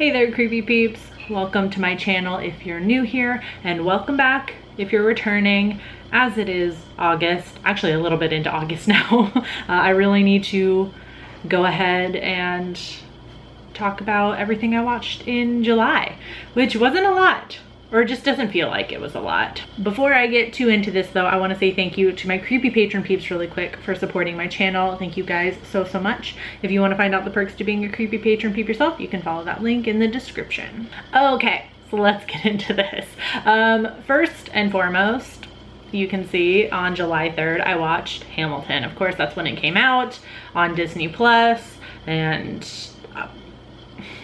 Hey there, creepy peeps. Welcome to my channel if you're new here, and welcome back if you're returning, as it is August, actually a little bit into August now. I really need to go ahead and talk about everything I watched in July, which wasn't a lot, or it just doesn't feel like it was a lot. Before I get too into this though, I want to say thank you to my creepy patron peeps really quick for supporting my channel. Thank you guys so much. If you want to find out the perks to being a creepy patron peep yourself, you can follow that link in the description. Okay, so let's get into this. First and foremost, you can see on July 3rd, I watched Hamilton. Of course, that's when it came out on Disney Plus, and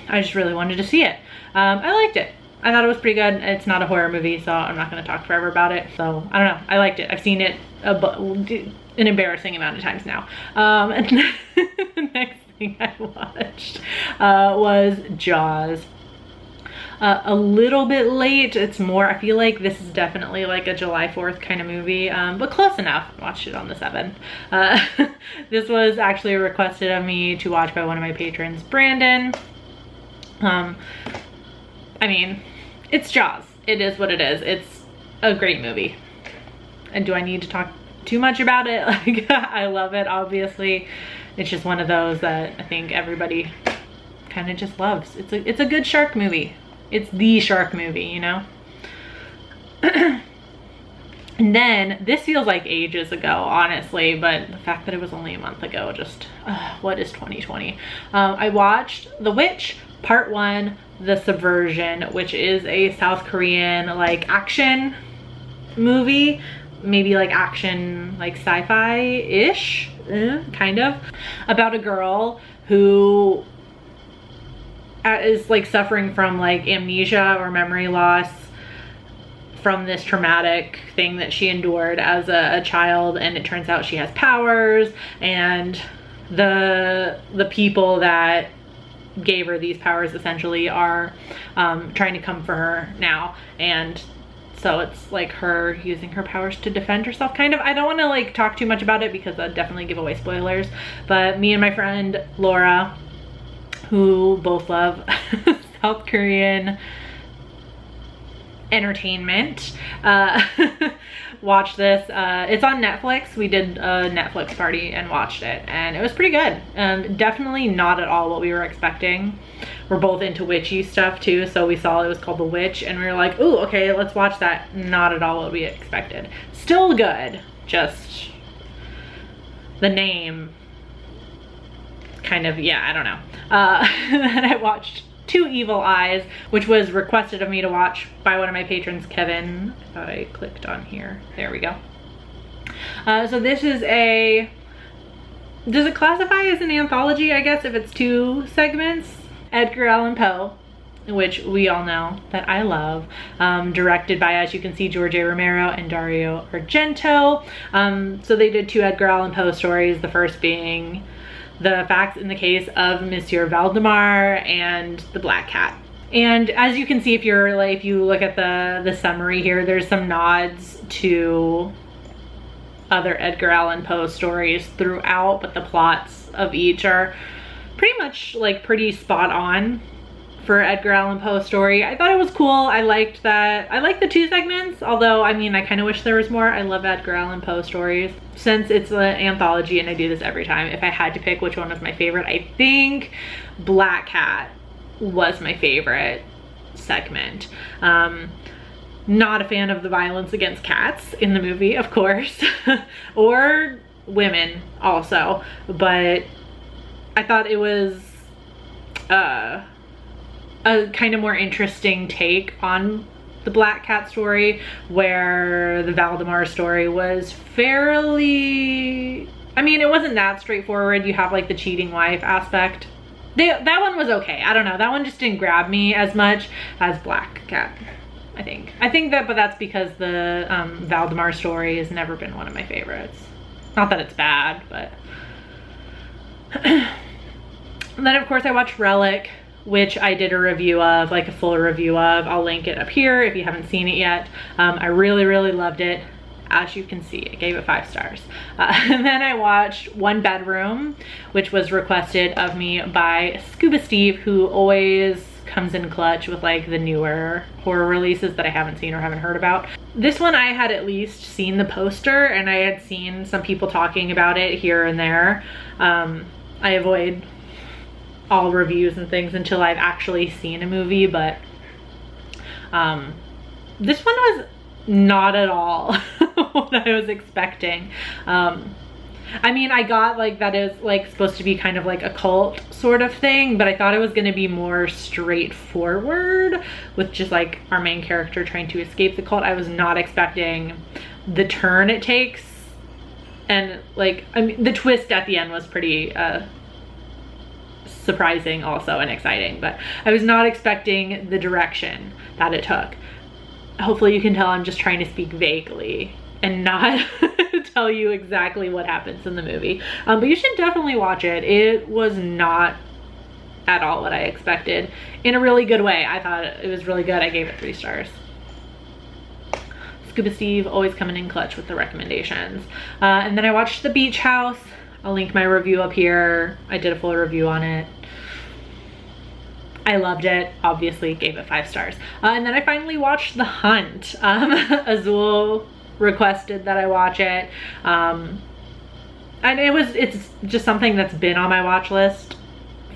I just really wanted to see it. I liked it. I thought it was pretty good. It's not a horror movie, so I'm not going to talk forever about it. So I don't know. I liked it. I've seen it an embarrassing amount of times now. And the next thing I watched was Jaws. A little bit late. It's more, I feel like this is definitely like a July 4th kind of movie, but close enough. I watched it on the 7th. This was actually requested of me to watch by one of my patrons, Brandon. I mean, it's Jaws. It is what it is. It's a great movie. And do I need to talk too much about it? Like, I love it, obviously. It's just one of those that I think everybody kind of just loves. It's a good shark movie. It's the shark movie, you know? And then, this feels like ages ago, honestly, but the fact that it was only a month ago, just, what is 2020? I watched The Witch, Part 1, The Subversion, which is a South Korean, like, action movie. Maybe, like, action, like, sci-fi-ish, kind of. About a girl who is, like, suffering from, like, amnesia or memory loss from this traumatic thing that she endured as a child, and it turns out she has powers, and the people that gave her these powers essentially are trying to come for her now, and so it's like her using her powers to defend herself, kind of. I don't want to like talk too much about it because that'd definitely give away spoilers, but me and my friend Laura, who both love South Korean entertainment, watch this. It's on Netflix. We did a Netflix party and watched it, and it was pretty good. Definitely not at all what we were expecting. We're both into witchy stuff too, so we saw it was called The Witch, and we were like, ooh, okay, let's watch that. Not at all what we expected. Still good, just the name kind of, yeah, I don't know. And I watched Two Evil Eyes, which was requested of me to watch by one of my patrons, Kevin. I thought I clicked on here. There we go. So this is a, does it classify as an anthology, I guess, if it's 2 segments? Edgar Allan Poe, which we all know that I love. Directed by, as you can see, George A. Romero and Dario Argento. So they did 2 Edgar Allan Poe stories, the first being The Facts in the Case of Monsieur Valdemar and The Black Cat. And as you can see, if you look at the summary here, there's some nods to other Edgar Allan Poe stories throughout, but the plots of each are pretty much like pretty spot on for Edgar Allan Poe story. I thought it was cool. I liked that. I liked the 2 segments, although I mean, I kind of wish there was more. I love Edgar Allan Poe stories. Since it's an anthology and I do this every time, if I had to pick which one was my favorite, I think Black Cat was my favorite segment. Not a fan of the violence against cats in the movie, of course, or women also, but I thought it was a kind of more interesting take on the Black Cat story, where the Valdemar story was fairly, I mean, it wasn't that straightforward. You have like the cheating wife aspect. That one was okay. I don't know. That one just didn't grab me as much as Black Cat, I think. But that's because the Valdemar story has never been one of my favorites. Not that it's bad, but. And then of course I watched Relic, which I did a review of, like a full review of. I'll link it up here if you haven't seen it yet. I really loved it. As you can see, I gave it 5 stars. And then I watched One Bedroom, which was requested of me by Scuba Steve, who always comes in clutch with like the newer horror releases that I haven't seen or haven't heard about. This one I had at least seen the poster, and I had seen some people talking about it here and there. I avoid all reviews and things until I've actually seen a movie, but this one was not at all what I was expecting. I mean, I got like that is like supposed to be kind of like a cult sort of thing, but I thought it was going to be more straightforward with just like our main character trying to escape the cult. I was not expecting the turn it takes, and like, I mean, the twist at the end was pretty surprising also and exciting, but I was not expecting the direction that it took. Hopefully you can tell I'm just trying to speak vaguely and not tell you exactly what happens in the movie. But you should definitely watch it. It was not at all what I expected, in a really good way. I thought it was really good. I gave it 3 stars. Scuba Steve always coming in clutch with the recommendations. And then I watched The Beach House. I'll link my review up here. I did a full review on it. I loved it, obviously gave it 5 stars. And then I finally watched The Hunt. Azul requested that I watch it. And it's just something that's been on my watch list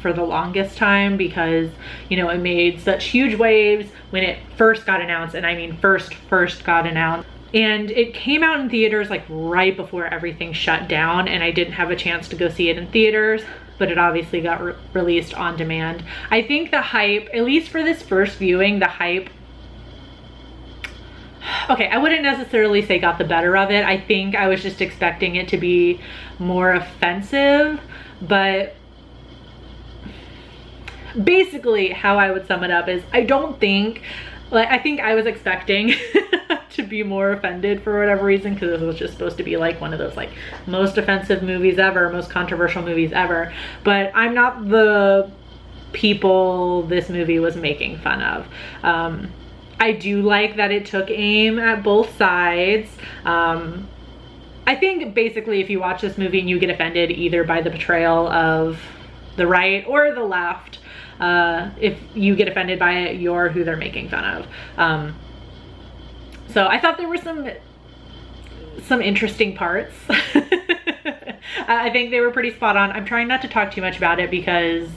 for the longest time, because, you know, it made such huge waves when it first got announced, and I mean first got announced. And it came out in theaters like right before everything shut down, and I didn't have a chance to go see it in theaters, but it obviously got released on demand. I think the hype, at least for this first viewing, the hype, okay, I wouldn't necessarily say got the better of it. I think I was just expecting it to be more offensive, but basically how I would sum it up is I think I was expecting to be more offended for whatever reason, because this was just supposed to be like one of those like most offensive movies ever, most controversial movies ever, but I'm not the people this movie was making fun of. I do like that it took aim at both sides. I think basically if you watch this movie and you get offended either by the portrayal of the right or the left, if you get offended by it, you're who they're making fun of. So I thought there were some interesting parts. I think they were pretty spot on. I'm trying not to talk too much about it because,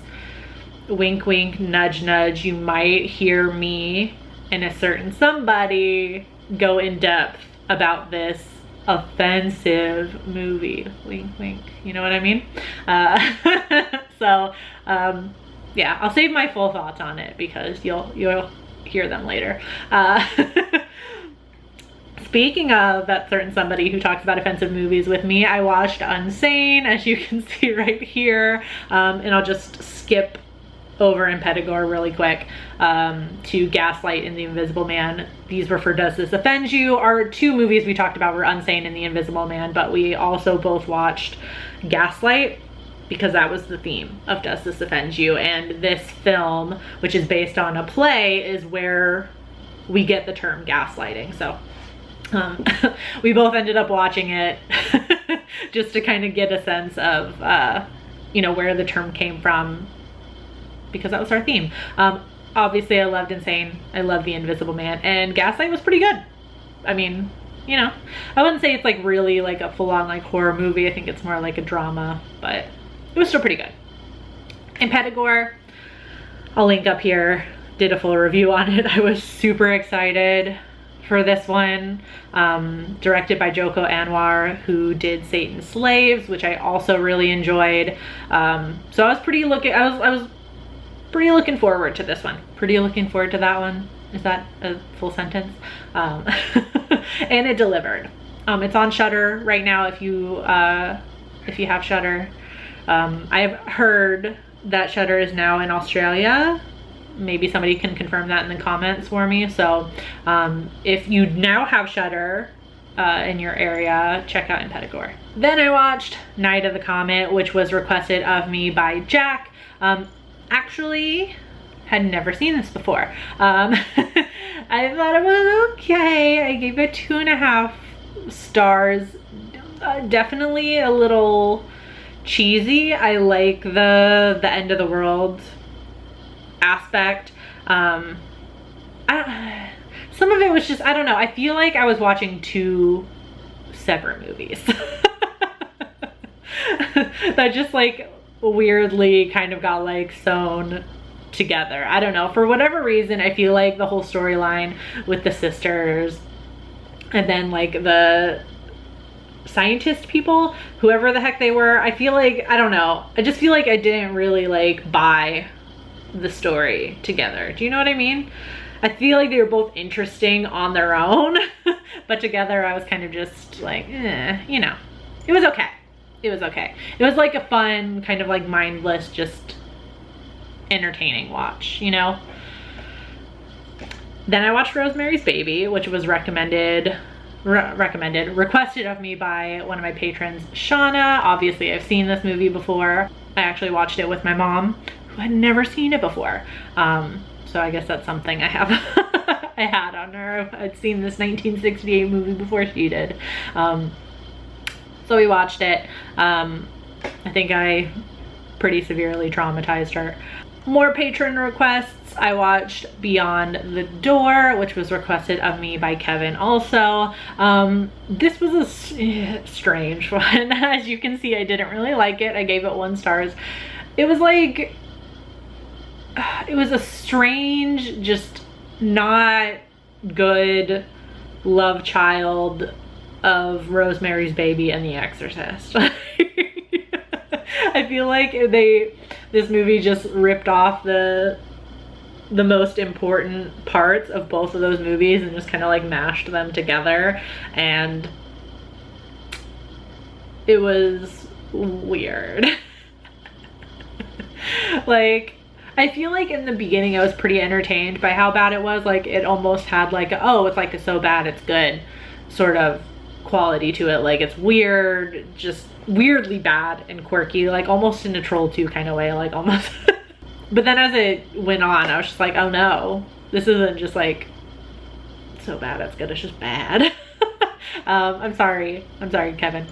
wink wink, nudge nudge, you might hear me and a certain somebody go in depth about this offensive movie. Wink wink, you know what I mean? Yeah, I'll save my full thoughts on it because you'll hear them later. Speaking of that certain somebody who talks about offensive movies with me, I watched Unsane, as you can see right here, and I'll just skip over Impetigore really quick to Gaslight and The Invisible Man. These were for Does This Offend You? Our 2 movies we talked about were Unsane and The Invisible Man, but we also both watched Gaslight because that was the theme of Does This Offend You? And this film, which is based on a play, is where we get the term gaslighting. So we both ended up watching it just to kind of get a sense of, you know, where the term came from, because that was our theme. Obviously I loved Insane, I loved The Invisible Man, and Gaslight was pretty good. I mean, you know, I wouldn't say it's like really like a full-on like horror movie. I think it's more like a drama, but it was still pretty good. Impetigore, I'll link up here, did a full review on it. I was super excited for this one. Directed by Joko Anwar, who did Satan's Slaves, which I also really enjoyed. So I was pretty looking forward to this one. Pretty looking forward to that one. Is that a full sentence? And it delivered. It's on Shudder right now if you have Shudder. I've heard that Shudder is now in Australia. Maybe somebody can confirm that in the comments for me. So if you now have Shudder in your area, check out Impetigore. Then I watched Night of the Comet, which was requested of me by Jack. Actually, had never seen this before. I thought it was okay. I gave it 2.5 stars. Definitely a little cheesy. I like the end of the world aspect. Some of it was just, I don't know, I feel like I was watching two separate movies that just like weirdly kind of got like sewn together. I don't know, for whatever reason, I feel like the whole storyline with the sisters and then like the scientist people, whoever the heck they were, I feel like, I don't know, I just feel like I didn't really like buy the story together. Do you know what I mean? I feel like they were both interesting on their own, but together I was kind of just like, you know, it was okay. It was okay. It was like a fun, kind of like mindless, just entertaining watch, you know? Then I watched Rosemary's Baby, which was requested of me by one of my patrons, Shauna. Obviously, I've seen this movie before. I actually watched it with my mom, who had never seen it before. So I guess that's something I have I had on her. I'd seen this 1968 movie before she did. So we watched it. I think I pretty severely traumatized her. More patron requests. I watched Beyond the Door, which was requested of me by Kevin also. This was a strange one. As you can see, I didn't really like it. I gave it 1 star. It was like, it was a strange, just not good love child of Rosemary's Baby and The Exorcist. I feel like this movie just ripped off the most important parts of both of those movies and just kind of like mashed them together, and it was weird. Like, I feel like in the beginning I was pretty entertained by how bad it was. Like, it almost had like a, oh, it's like a so bad it's good sort of quality to it. Like, it's weird, just weirdly bad and quirky, like almost in a Troll 2 kind of way, like almost. But then as it went on, I was just like, oh no, this isn't just like so bad it's good, it's just bad. I'm sorry, Kevin.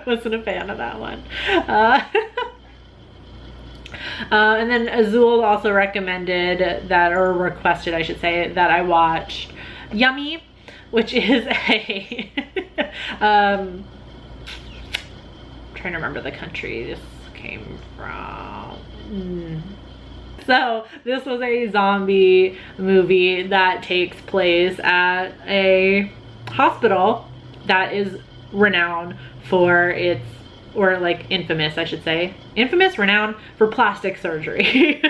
Wasn't a fan of that one. And then Azul also recommended that, or requested I should say, that I watched Yummy, which is a trying to remember the country this came from. So this was a zombie movie that takes place at a hospital that is renowned for its, or like infamous, I should say, renowned for plastic surgery.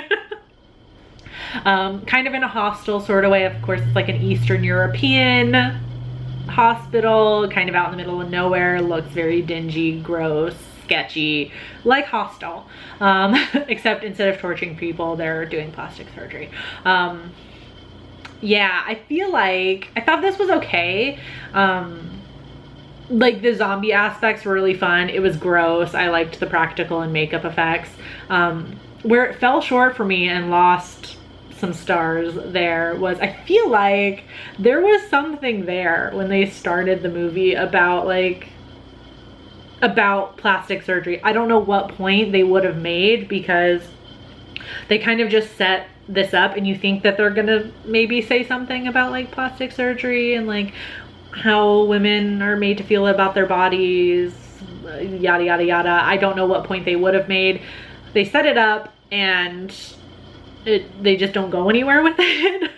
Kind of in a hostel sort of way. Of course, it's like an Eastern European hospital, kind of out in the middle of nowhere. Looks very dingy, gross, sketchy, like Hostel. Except instead of torturing people, they're doing plastic surgery. Yeah, I feel like, I thought this was okay. Like, the zombie aspects were really fun. It was gross. I liked the practical and makeup effects. Where it fell short for me and lost some stars there was, I feel like there was something there when they started the movie about plastic surgery. I don't know what point they would have made, because they kind of just set this up and you think that they're gonna maybe say something about like plastic surgery and like how women are made to feel about their bodies, yada yada yada. I don't know what point they would have made. They set it up and they just don't go anywhere with it.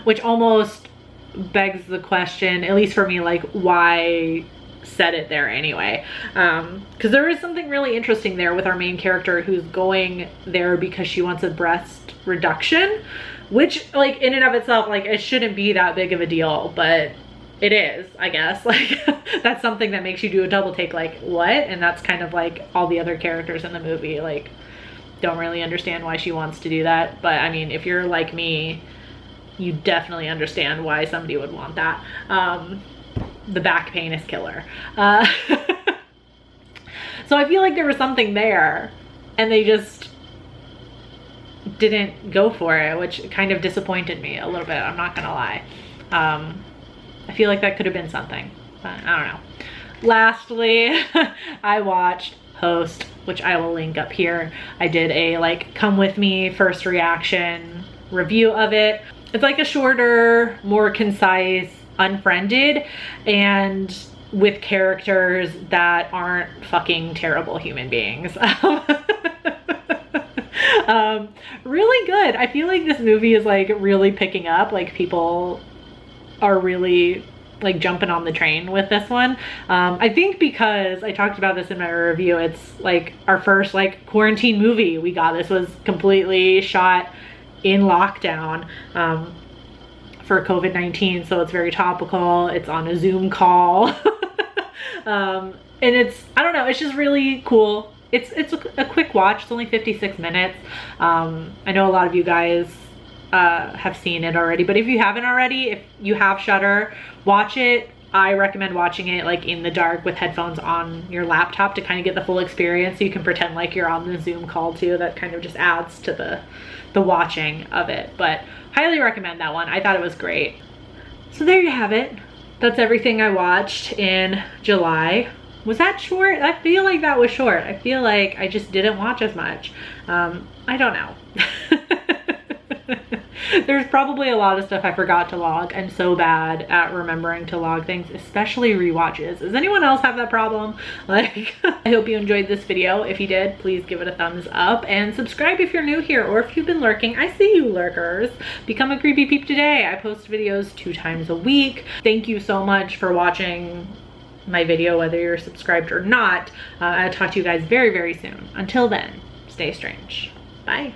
Which almost begs the question, at least for me, like, why set it there anyway? Because there is something really interesting there with our main character who's going there because she wants a breast reduction, which, like, in and of itself, like, it shouldn't be that big of a deal, but it is, I guess. Like, that's something that makes you do a double take, like, what? And that's kind of like all the other characters in the movie, like, don't really understand why she wants to do that. But I mean, if you're like me, you definitely understand why somebody would want that. The back pain is killer. So I feel like there was something there and they just didn't go for it, which kind of disappointed me a little bit, I'm not gonna lie. I feel like that could have been something, but I don't know. Lastly, I watched Host which I will link up here. I did a like come with me first reaction review of it. It's like a shorter, more concise, unfriended, and with characters that aren't fucking terrible human beings. Really good. I feel like this movie is like really picking up. Like people are really like jumping on the train with this one. I think because I talked about this in my review, it's like our first like quarantine movie we got. This was completely shot in lockdown for COVID-19, so it's very topical. It's on a Zoom call. And it's, I don't know, it's just really cool. It's a quick watch. It's only 56 minutes. I know a lot of you guys have seen it already, but if you haven't already, if you have Shudder, watch it. I recommend watching it like in the dark with headphones on your laptop to kind of get the full experience, so you can pretend like you're on the Zoom call too. That kind of just adds to the watching of it, but highly recommend that one. I thought it was great. So there you have it. That's everything I watched in July. Was that short? I feel like that was short. I feel like I just didn't watch as much. I don't know. There's probably a lot of stuff I forgot to log. I'm so bad at remembering to log things, especially rewatches. Does anyone else have that problem? Like, I hope you enjoyed this video. If you did, please give it a thumbs up and subscribe if you're new here, or if you've been lurking. I see you lurkers. Become a creepy peep today. I post videos 2 times a week. Thank you so much for watching my video, whether you're subscribed or not. I'll talk to you guys very, very soon. Until then, stay strange. Bye.